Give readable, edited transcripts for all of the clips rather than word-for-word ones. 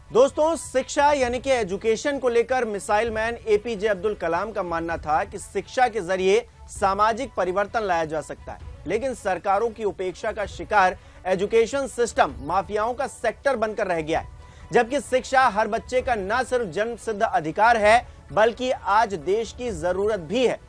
दोस्तों, शिक्षा यानी कि एजुकेशन को लेकर मिसाइल मैन एपीजे अब्दुल कलाम का मानना था कि शिक्षा के जरिए सामाजिक परिवर्तन लाया जा सकता है, लेकिन सरकारों की उपेक्षा का शिकार एजुकेशन सिस्टम माफियाओं का सेक्टर बनकर रह गया है। जबकि शिक्षा हर बच्चे का न सिर्फ जन्म सिद्ध अधिकार है, बल्कि आज देश की जरूरत भी है।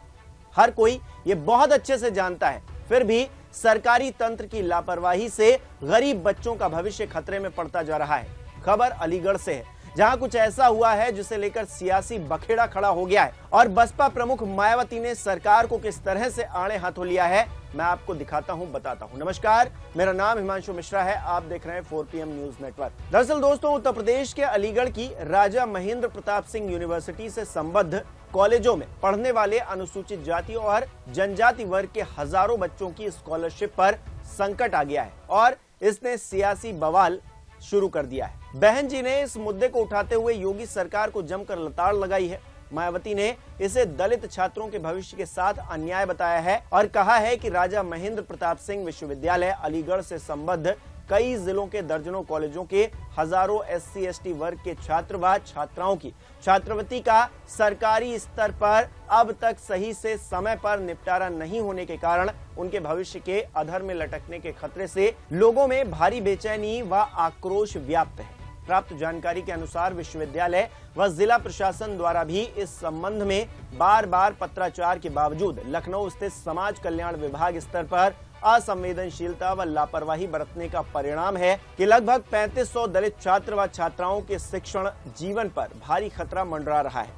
हर कोई ये बहुत अच्छे से जानता है, फिर भी सरकारी तंत्र की लापरवाही से गरीब बच्चों का भविष्य खतरे में पड़ता जा रहा है। खबर अलीगढ़ से है, जहां कुछ ऐसा हुआ है जिसे लेकर सियासी बखेड़ा खड़ा हो गया है और बसपा प्रमुख मायावती ने सरकार को किस तरह से आड़े हाथों लिया है, मैं आपको दिखाता हूं, बताता हूं। नमस्कार, मेरा नाम हिमांशु मिश्रा है, आप देख रहे हैं 4PM न्यूज नेटवर्क। दरअसल दोस्तों, उत्तर प्रदेश के अलीगढ़ की राजा महेंद्र प्रताप सिंह यूनिवर्सिटी से संबद्ध कॉलेजों में पढ़ने वाले अनुसूचित जाति और जनजाति वर्ग के हजारों बच्चों की स्कॉलरशिप पर संकट आ गया है और इसने सियासी बवाल शुरू कर दिया है। बहन जी ने इस मुद्दे को उठाते हुए योगी सरकार को जमकर लताड़ लगाई है। मायावती ने इसे दलित छात्रों के भविष्य के साथ अन्याय बताया है और कहा है कि राजा महेंद्र प्रताप सिंह विश्वविद्यालय अलीगढ़ से संबद्ध कई जिलों के दर्जनों कॉलेजों के हजारों SC/ST वर्ग के छात्र व छात्राओं की छात्रवृत्ति का सरकारी स्तर पर अब तक सही से समय पर निपटारा नहीं होने के कारण उनके भविष्य के अधर में लटकने के खतरे से लोगों में भारी बेचैनी व आक्रोश व्याप्त है। प्राप्त जानकारी के अनुसार विश्वविद्यालय व जिला प्रशासन द्वारा भी इस संबंध में बार बार पत्राचार के बावजूद लखनऊ स्थित समाज कल्याण विभाग स्तर पर असंवेदनशीलता व लापरवाही बरतने का परिणाम है कि लगभग 3500 दलित छात्र व छात्राओं के शिक्षण जीवन पर भारी खतरा मंडरा रहा है।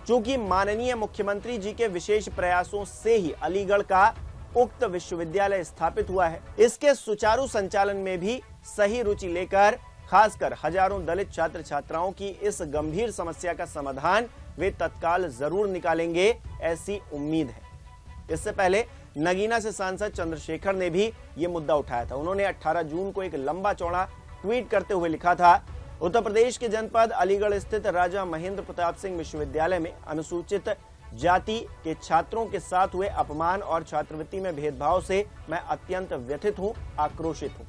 चूंकि माननीय मुख्यमंत्री जी के विशेष प्रयासों से ही अलीगढ़ का उक्त विश्वविद्यालय स्थापित हुआ है, इसके सुचारू संचालन में भी सही रुचि लेकर खासकर हजारों दलित छात्र छात्राओं की इस गंभीर समस्या का समाधान वे तत्काल जरूर निकालेंगे, ऐसी उम्मीद है। इससे पहले नगीना से सांसद चंद्रशेखर ने भी ये मुद्दा उठाया था। उन्होंने 18 जून को एक लंबा चौड़ा ट्वीट करते हुए लिखा था, उत्तर प्रदेश के जनपद अलीगढ़ स्थित राजा महेंद्र प्रताप सिंह विश्वविद्यालय में अनुसूचित जाति के छात्रों के साथ हुए अपमान और छात्रवृत्ति में भेदभाव से मैं अत्यंत व्यथित हूँ, आक्रोशित हूँ।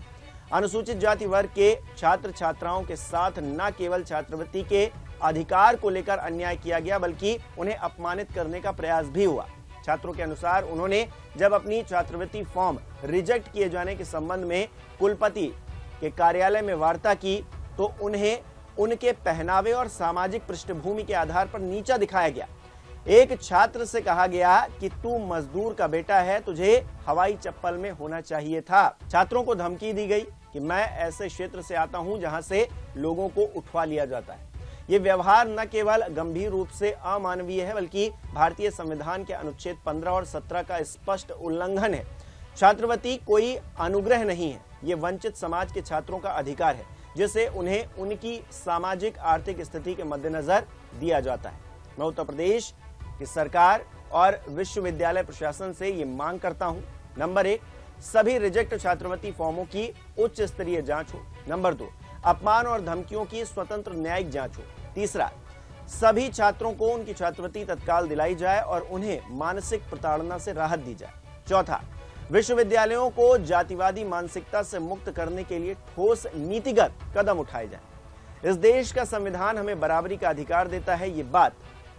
अनुसूचित जाति वर्ग के छात्र छात्राओं के साथ न केवल छात्रवृत्ति के अधिकार को लेकर अन्याय किया गया, बल्कि उन्हें अपमानित करने का प्रयास भी हुआ। छात्रों के अनुसार उन्होंने जब अपनी छात्रवृत्ति फॉर्म रिजेक्ट किए जाने के संबंध में कुलपति के कार्यालय में वार्ता की तो उन्हें उनके पहनावे और सामाजिक पृष्ठभूमि के आधार पर नीचा दिखाया गया। एक छात्र से कहा गया कि तू मजदूर का बेटा है, तुझे हवाई चप्पल में होना चाहिए था। छात्रों को धमकी दी गई कि मैं ऐसे क्षेत्र से आता हूं जहां से लोगों को उठवा लिया जाता है। ये व्यवहार न केवल गंभीर रूप से अमानवीय है, बल्कि भारतीय संविधान के अनुच्छेद 15 और 17 का स्पष्ट उल्लंघन है। छात्रवृत्ति कोई अनुग्रह नहीं है, ये वंचित समाज के छात्रों का अधिकार है, जिसे उन्हें उनकी सामाजिक आर्थिक स्थिति के मद्देनजर दिया जाता है। मैं उत्तर प्रदेश की सरकार और विश्वविद्यालय प्रशासन से ये मांग करता हूं, नंबर 1, सभी रिजेक्ट छात्रवृत्ति फॉर्मों की उच्च स्तरीय जांच हो। नंबर 2, अपमान और धमकियों की स्वतंत्र न्यायिक जांच हो। तीसरा, सभी छात्रों को उनकी छात्रवृत्ति तत्काल दिलाई जाए और उन्हें मानसिक प्रताड़ना से राहत दी जाए। चौथा, विश्वविद्यालयों को जातिवादी मानसिकता से मुक्त करने के लिए ठोस नीतिगत कदम उठाए जाए। इस देश का संविधान हमें बराबरी का अधिकार देता है, ये बात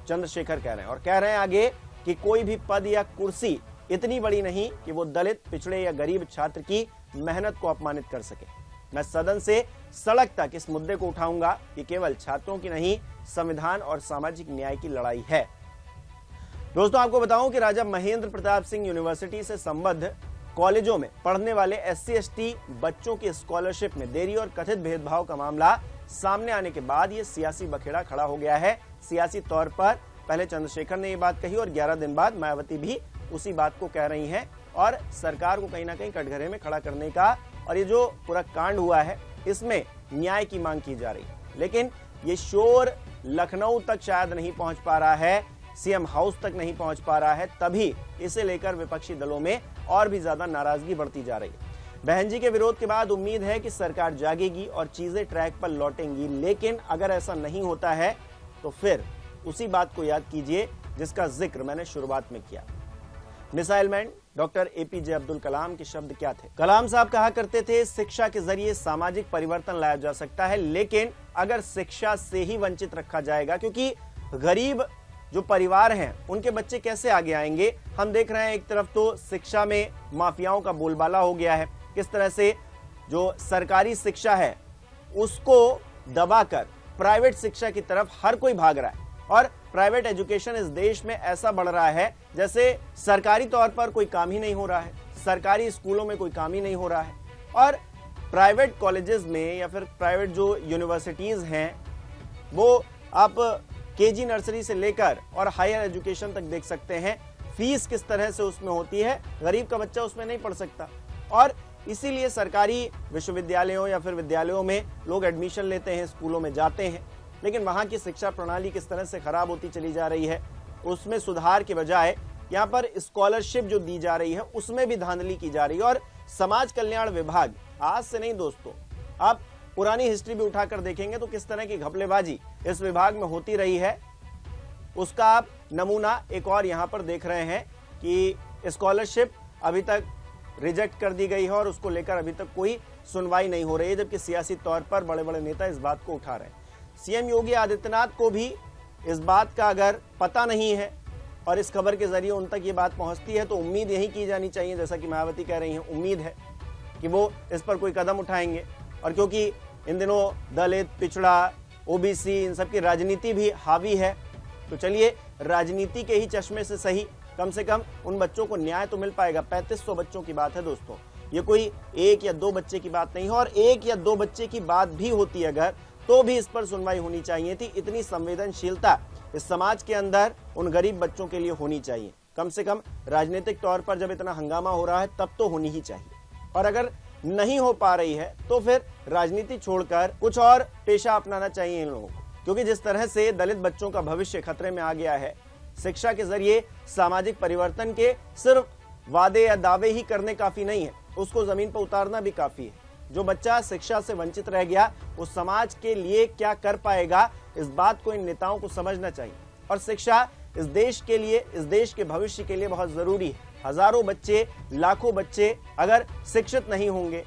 चंद्रशेखर कह रहे हैं और कह रहे हैं आगे कि कोई भी पद या कुर्सी इतनी बड़ी नहीं कि वो दलित, पिछड़े या गरीब छात्र की मेहनत को अपमानित कर सके। मैं सदन से सड़क तक इस मुद्दे को उठाऊंगा। ये केवल छात्रों की नहीं, संविधान और सामाजिक न्याय की लड़ाई है। दोस्तों, आपको बताऊं कि राजा महेंद्र प्रताप सिंह यूनिवर्सिटी से संबद्ध कॉलेजों में पढ़ने वाले SC/ST बच्चों की स्कॉलरशिप में देरी और कथित भेदभाव का मामला सामने आने के बाद ये सियासी बखेड़ा खड़ा हो गया है। सियासी तौर पर पहले चंद्रशेखर ने ये बात कही और 11 दिन बाद मायावती भी उसी बात को कह रही हैं और सरकार को कहीं ना कहीं कटघरे में खड़ा करने का और ये जो पूरा कांड हुआ है इसमें न्याय की मांग की जा रही है। लेकिन ये शोर लखनऊ तक शायद नहीं पहुंच पा रहा है, सीएम हाउस तक नहीं पहुंच पा रहा है, तभी इसे लेकर विपक्षी दलों में और भी ज्यादा नाराजगी बढ़ती जा रही है। बहन जी के विरोध के बाद उम्मीद है कि सरकार जागेगी और चीजें ट्रैक पर लौटेंगी, लेकिन अगर ऐसा नहीं होता है तो फिर उसी बात को याद कीजिए जिसका जिक्र मैंने शुरुआत में किया। Missile man doctor APJ Abdul Kalam के शब्द क्या थे। कलाम साहब कहा करते थे, शिक्षा के जरिए सामाजिक परिवर्तन लाया जा सकता है, लेकिन अगर शिक्षा से ही वंचित रखा जाएगा, क्योंकि गरीब जो परिवार हैं उनके बच्चे कैसे आगे आएंगे। हम देख रहे हैं एक तरफ तो शिक्षा में माफियाओं का बोलबाला हो गया है, किस तरह से जो सरकारी शिक्षा है उसको दबाकर प्राइवेट शिक्षा की तरफ हर कोई भाग रहा है, और प्राइवेट एजुकेशन इस देश में ऐसा बढ़ रहा है जैसे सरकारी तौर पर कोई काम ही नहीं हो रहा है, सरकारी स्कूलों में कोई काम ही नहीं हो रहा है। और प्राइवेट कॉलेजेस में या फिर प्राइवेट जो यूनिवर्सिटीज हैं वो आप केजी नर्सरी से लेकर और हायर एजुकेशन तक देख सकते हैं, फीस किस तरह से उसमें होती है, गरीब का बच्चा उसमें नहीं पढ़ सकता। और इसीलिए सरकारी विश्वविद्यालयों या फिर विद्यालयों में लोग एडमिशन लेते हैं, स्कूलों में जाते हैं, लेकिन वहां की शिक्षा प्रणाली किस तरह से खराब होती चली जा रही है, उसमें सुधार के बजाय यहाँ पर स्कॉलरशिप जो दी जा रही है उसमें भी धांधली की जा रही है। और समाज कल्याण विभाग, आज से नहीं दोस्तों, आप पुरानी हिस्ट्री भी उठाकर देखेंगे तो किस तरह की घपलेबाजी इस विभाग में होती रही है, उसका आप नमूना एक और यहाँ पर देख रहे हैं कि स्कॉलरशिप अभी तक रिजेक्ट कर दी गई है और उसको लेकर अभी तक कोई सुनवाई नहीं हो रही है, जबकि सियासी तौर पर बड़े बड़े नेता इस बात को उठा रहे हैं। सीएम योगी आदित्यनाथ को भी इस बात का अगर पता नहीं है और इस खबर के जरिए उन तक ये बात पहुंचती है तो उम्मीद यही की जानी चाहिए, जैसा कि मायावती कह रही हैं, उम्मीद है कि वो इस पर कोई कदम उठाएंगे। और क्योंकि इन दिनों दलित, पिछड़ा, ओबीसी, इन सब की राजनीति भी हावी है, तो चलिए राजनीति के ही चश्मे से सही कम से कम उन बच्चों को न्याय तो मिल पाएगा। 3500 बच्चों की बात है दोस्तों, ये कोई एक या दो बच्चे की बात नहीं है, और एक या दो बच्चे की बात भी होती है अगर, तो भी इस पर सुनवाई होनी चाहिए थी। इतनी संवेदनशीलता इस समाज के अंदर उन गरीब बच्चों के लिए होनी चाहिए, कम से कम राजनीतिक तौर पर जब इतना हंगामा हो रहा है तब तो होनी ही चाहिए। और अगर नहीं हो पा रही है तो फिर राजनीति छोड़कर कुछ और पेशा अपनाना चाहिए इन लोगों को, क्योंकि जिस तरह से दलित बच्चों का भविष्य खतरे में आ गया है, शिक्षा के जरिए सामाजिक परिवर्तन के सिर्फ वादे या दावे ही करने काफी नहीं है, उसको जमीन पर उतारना भी काफी है। जो बच्चा शिक्षा से वंचित रह गया वो समाज के लिए क्या कर पाएगा, इस बात को इन नेताओं को समझना चाहिए। और शिक्षा इस देश के लिए, इस देश के भविष्य के लिए बहुत जरूरी है। हजारों बच्चे, लाखों बच्चे अगर शिक्षित नहीं होंगे,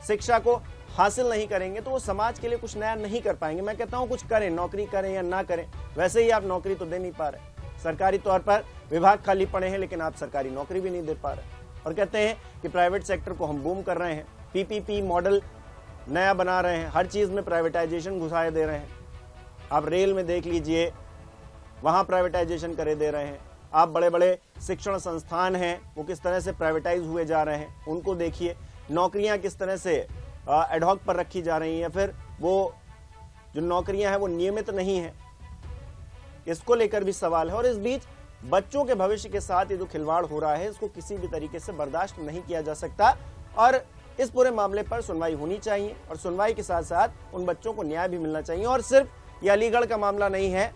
शिक्षा को हासिल नहीं करेंगे, तो वो समाज के लिए कुछ नया नहीं कर पाएंगे। मैं कहता हूं कुछ करें, नौकरी करें या ना करें, वैसे ही आप नौकरी तो दे नहीं पा रहे। सरकारी तौर पर विभाग खाली पड़े हैं, लेकिन आप सरकारी नौकरी भी नहीं दे पा रहे। और कहते हैं कि प्राइवेट सेक्टर को हम बूम कर रहे हैं, पीपीपी मॉडल नया बना रहे हैं, हर चीज में प्राइवेटाइजेशन घुसाए दे रहे हैं। आप रेल में देख लीजिए, वहां प्राइवेटाइजेशन करे दे रहे हैं। आप बड़े बड़े शिक्षण संस्थान हैं वो किस तरह से प्राइवेटाइज हुए जा रहे हैं, उनको देखिए। नौकरियां किस तरह से एडहॉक पर रखी जा रही हैं, या फिर वो जो नौकरियां हैं वो नियमित नहीं है, इसको लेकर भी सवाल है। और इस बीच बच्चों के भविष्य के साथ ये जो खिलवाड़ हो रहा है, इसको किसी भी तरीके से बर्दाश्त नहीं किया जा सकता, और इस पूरे मामले पर सुनवाई होनी चाहिए। और सुनवाई के साथ साथ उन बच्चों को न्याय भी मिलना चाहिए। और सिर्फ ये अलीगढ़ का मामला नहीं है,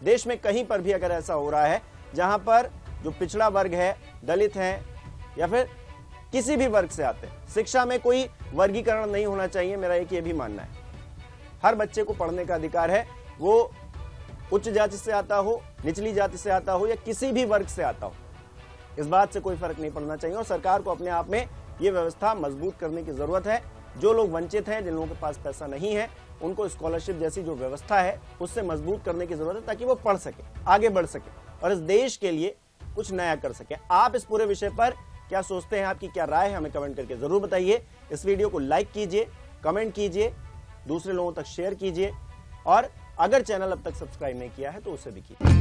देश में कहीं पर भी अगर ऐसा हो रहा है जहां पर जो पिछड़ा वर्ग है, दलित हैं या फिर किसी भी वर्ग से आते हैं, शिक्षा में कोई वर्गीकरण नहीं होना चाहिए। मेरा एक ये भी मानना है, हर बच्चे को पढ़ने का अधिकार है, वो उच्च जाति से आता हो, निचली जाति से आता हो या किसी भी वर्ग से आता हो, इस बात से कोई फर्क नहीं पड़ना चाहिए। और सरकार को अपने आप में ये व्यवस्था मजबूत करने की जरूरत है। जो लोग वंचित हैं, जिन लोगों के पास पैसा नहीं है, उनको स्कॉलरशिप जैसी जो व्यवस्था है उससे मजबूत करने की जरूरत है, ताकि वो पढ़ सके, आगे बढ़ सके और इस देश के लिए कुछ नया कर सके। आप इस पूरे विषय पर क्या सोचते हैं, आपकी क्या राय है, हमें कमेंट करके जरूर बताइए। इस वीडियो को लाइक कीजिए, कमेंट कीजिए, दूसरे लोगों तक शेयर कीजिए, और अगर चैनल अब तक सब्सक्राइब नहीं किया है तो उसे भी कीजिए।